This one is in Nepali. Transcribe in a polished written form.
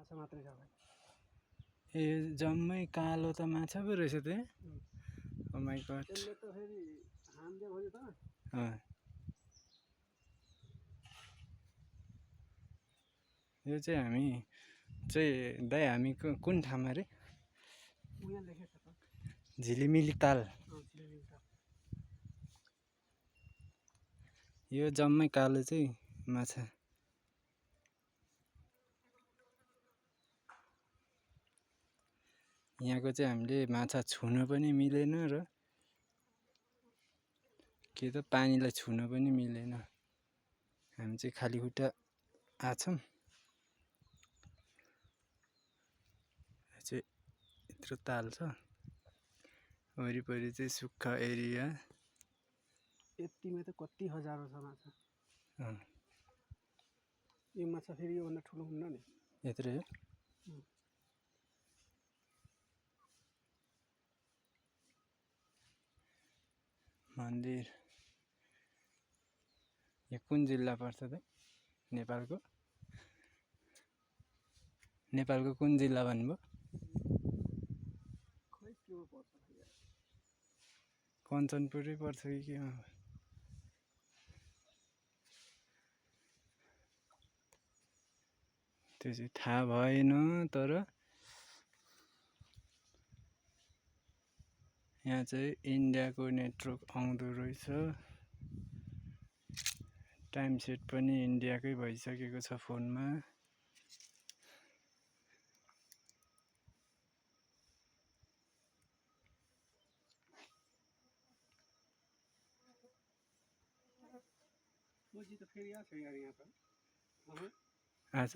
माछा मात्रै छ भाइ। ए जम्मै कालो त माछा पो रहेछ त्यो। ओ माई गॉड। त्यसले त फेरि हान्दियो भने त यो चाहिँ हामी चाहिँ दाइ हामी कुन ठाउँमा रे? उहाँ लेखेको छ त झिलिमिली ताल। झिलिमिली ताल। यो जम्मै कालो चाहिँ माछा। यहाँको चाहिँ हामीले माछा छुन पनि मिलेन र के त पानीलाई छुन पनि मिलेन। हामी चाहिँ खाली खुट्टा आछौँ। चाहिँ यत्रो ताल छ, वरिपरि चाहिँ सुक्खा एरिया। यतिमै त कति हजारौँ छ माछा। यो माछा फेरि योभन्दा ठुलो हुन्न नि। यत्रै हो। मन्दिर यो कुन जिल्ला पर्छ त? नेपालको? नेपालको कुन जिल्ला भन्नुभयो? खै केमा पर्छ यार। कञ्चनपुरै पर्छ कि केमा? त्यो चाहिँ थाहा भएन, तर यहाँ चाहिँ इन्डियाको नेटवर्क आउँदो रहेछ। टाइम सेट पनि इन्डियाकै भइसकेको छ फोनमा। खोजी त फेरि आछ यार यहाँ त। आज